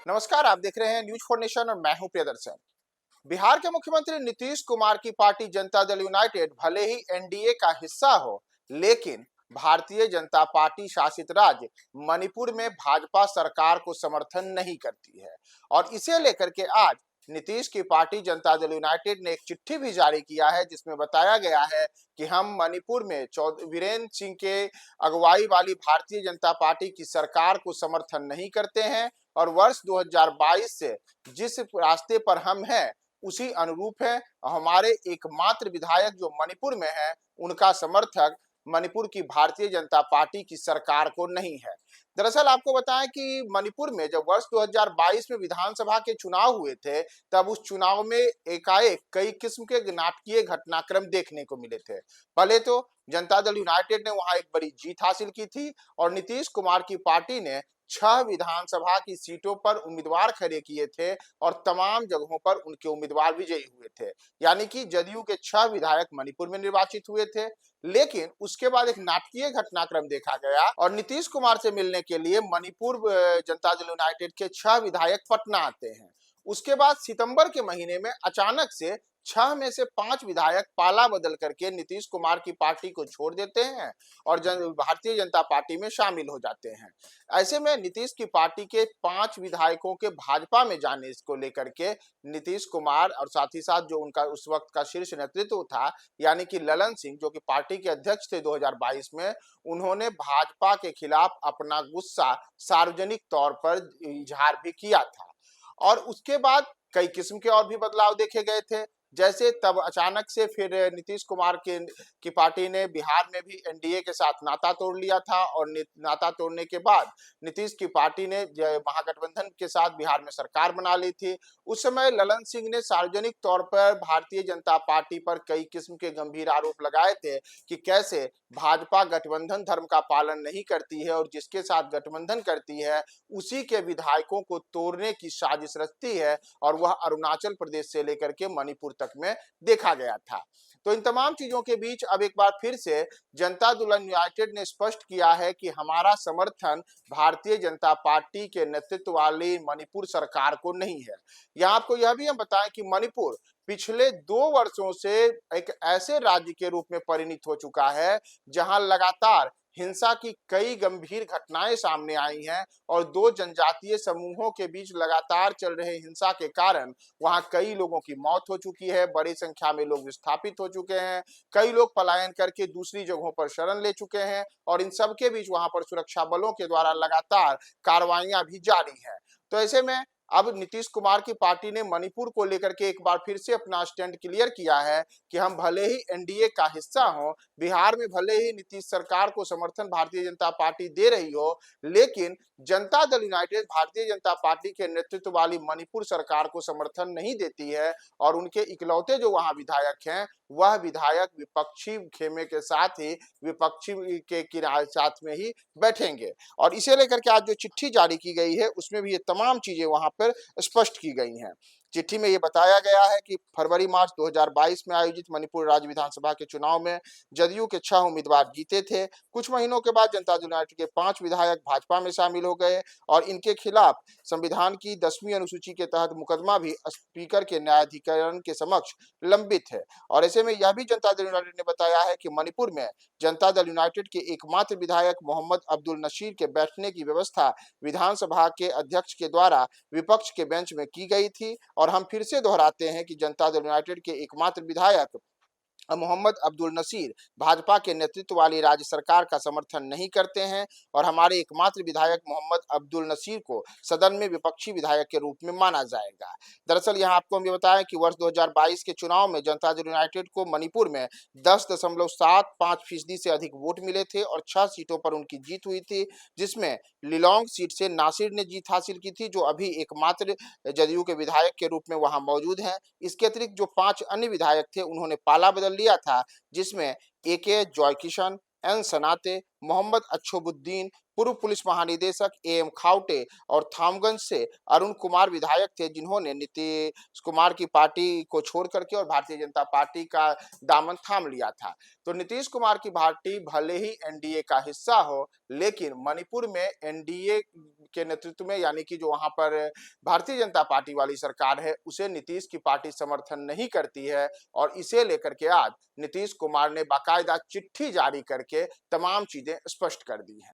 नमस्कार, आप देख रहे हैं न्यूज फॉर नेशन और मैं हूं प्रियदर्शन। बिहार के मुख्यमंत्री नीतीश कुमार की पार्टी जनता दल यूनाइटेड भले ही एनडीए का हिस्सा हो, लेकिन भारतीय जनता पार्टी शासित राज्य मणिपुर में भाजपा सरकार को समर्थन नहीं करती है। और इसे लेकर के आज नीतीश की पार्टी जनता दल यूनाइटेड ने एक चिट्ठी भी जारी किया है, जिसमें बताया गया है कि हम मणिपुर में वीरेंद्र सिंह के अगुवाई वाली भारतीय जनता पार्टी की सरकार को समर्थन नहीं करते हैं और वर्ष 2022 से जिस रास्ते पर हम हैं उसी अनुरूप है। हमारे एकमात्र विधायक जो मणिपुर में है, उनका समर्थक मणिपुर की भारतीय जनता पार्टी की सरकार को नहीं है। दरअसल आपको बताएं कि मणिपुर में जब वर्ष 2022 में विधानसभा के चुनाव हुए थे, तब उस चुनाव में एकाएक कई किस्म के नाटकीय घटनाक्रम देखने को मिले थे। पहले तो जनता दल यूनाइटेड ने वहां एक बड़ी जीत हासिल की थी और नीतीश कुमार की पार्टी ने 6 विधानसभा की सीटों पर उम्मीदवार खड़े किए थे और तमाम जगहों पर उनके उम्मीदवार विजयी हुए थे। यानी कि जदयू के 6 विधायक मणिपुर में निर्वाचित हुए थे। लेकिन उसके बाद एक नाटकीय घटनाक्रम देखा गया और नीतीश कुमार से मिलने के लिए मणिपुर जनता दल यूनाइटेड के 6 विधायक पटना आते हैं। उसके बाद सितंबर के महीने में अचानक से 6 में से 5 विधायक पाला बदल करके नीतीश कुमार की पार्टी को छोड़ देते हैं और भारतीय जनता पार्टी में शामिल हो जाते हैं। ऐसे में नीतीश की पार्टी के 5 विधायकों के भाजपा में जाने को लेकर के नीतीश कुमार और साथ ही साथ जो उनका उस वक्त का शीर्ष नेतृत्व था, यानी कि ललन सिंह, जो कि पार्टी के अध्यक्ष थे 2022 में, उन्होंने भाजपा के खिलाफ अपना गुस्सा सार्वजनिक तौर पर इजहार भी किया था। और उसके बाद कई किस्म के और भी बदलाव देखे गए थे। जैसे तब अचानक से फिर नीतीश कुमार की पार्टी ने बिहार में भी एनडीए के साथ नाता तोड़ लिया था और नाता तोड़ने के बाद नीतीश की पार्टी ने महागठबंधन के साथ बिहार में सरकार बना ली थी। उस समय ललन सिंह ने सार्वजनिक तौर पर भारतीय जनता पार्टी पर कई किस्म के गंभीर आरोप लगाए थे कि कैसे भाजपा गठबंधन धर्म का पालन नहीं करती है और जिसके साथ गठबंधन करती है उसी के विधायकों को तोड़ने की साजिश रचती है, और वह अरुणाचल प्रदेश से लेकर के मणिपुर तक में देखा गया था। तो इन तमाम चीजों के बीच अब एक बार फिर से जनता दल यूनाइटेड ने स्पष्ट किया है कि हमारा समर्थन भारतीय जनता पार्टी के नेतृत्व वाली मणिपुर सरकार को नहीं है। यहाँ आपको यह भी हम बताएं कि मणिपुर पिछले 2 वर्षों से एक ऐसे राज्य के रूप में परिणत हो चुका है जहां लगातार हिंसा की कई गंभीर घटनाएं सामने आई हैं और 2 जनजातीय समूहों के बीच लगातार चल रहे हिंसा के कारण वहां कई लोगों की मौत हो चुकी है, बड़ी संख्या में लोग विस्थापित हो चुके हैं, कई लोग पलायन करके दूसरी जगहों पर शरण ले चुके हैं और इन सब के बीच वहां पर सुरक्षा बलों के द्वारा लगातार कार्रवाइयां भी जारी हैं। तो ऐसे में अब नीतीश कुमार की पार्टी ने मणिपुर को लेकर के एक बार फिर से अपना स्टैंड क्लियर किया है कि हम भले ही एनडीए का हिस्सा हो, बिहार में भले ही नीतीश सरकार को समर्थन भारतीय जनता पार्टी दे रही हो, लेकिन जनता दल यूनाइटेड भारतीय जनता पार्टी के नेतृत्व वाली मणिपुर सरकार को समर्थन नहीं देती है और उनके इकलौते जो वहां विधायक हैं वह विधायक विपक्षी खेमे के साथ ही विपक्षी के किनारे साथ में ही बैठेंगे। और इसे लेकर के आज जो चिट्ठी जारी की गई है उसमें भी ये तमाम चीजें वहां पर स्पष्ट की गई हैं। चिट्ठी में ये बताया गया है कि फरवरी मार्च 2022 में आयोजित मणिपुर राज्य विधानसभा के चुनाव में जदयू के 6 उम्मीदवार जीते थे। कुछ महीनों के बाद जनता दल यूनाइटेड के 5 विधायक भाजपा में शामिल हो गए और इनके खिलाफ संविधान की 10वीं अनुसूची के तहत मुकदमा भी स्पीकर के न्यायाधिकरण के समक्ष लंबित है। और ऐसे में यह भी जनता दल यूनाइटेड ने बताया है कि मणिपुर में जनता दल यूनाइटेड के एकमात्र विधायक मोहम्मद अब्दुल नसीर के बैठने की व्यवस्था विधानसभा के अध्यक्ष के द्वारा विपक्ष के बेंच में की गई थी। और हम फिर से दोहराते हैं कि जनता दल यूनाइटेड के एकमात्र विधायक मोहम्मद अब्दुल नसीर भाजपा के नेतृत्व वाली राज्य सरकार का समर्थन नहीं करते हैं और हमारे एकमात्र विधायक मोहम्मद अब्दुल नसीर को सदन में विपक्षी विधायक के रूप में माना जाएगा। दरअसल यहां आपको हम ये बताएं कि वर्ष 2022 के चुनाव में जनता दल यूनाइटेड को मणिपुर में 10.75% से अधिक वोट मिले थे और 6 सीटों पर उनकी जीत हुई थी, जिसमें लिलोंग सीट से नासिर ने जीत हासिल की थी, जो अभी एकमात्र जदयू के विधायक के रूप में वहां मौजूद हैं। इसके अतिरिक्त जो 5 अन्य विधायक थे उन्होंने पाला बदल लिया था, जिसमें AK जॉय किशन, एन सनाते, मोहम्मद अच्छोबुद्दीन, पूर्व पुलिस महानिदेशक एएम खाउटे और थामगंज से अरुण कुमार विधायक थे, जिन्होंने नीतीश कुमार की पार्टी को छोड़ करके और भारतीय जनता पार्टी का दामन थाम लिया था। तो नीतीश कुमार की पार्टी भले ही एनडीए का हिस्सा हो, लेकिन मणिपुर में एनडीए के नेतृत्व में, यानी कि जो वहां पर भारतीय जनता पार्टी वाली सरकार है, उसे नीतीश की पार्टी समर्थन नहीं करती है। और इसे लेकर के आज नीतीश कुमार ने बाकायदा चिट्ठी जारी करके तमाम चीजें स्पष्ट कर दी हैं।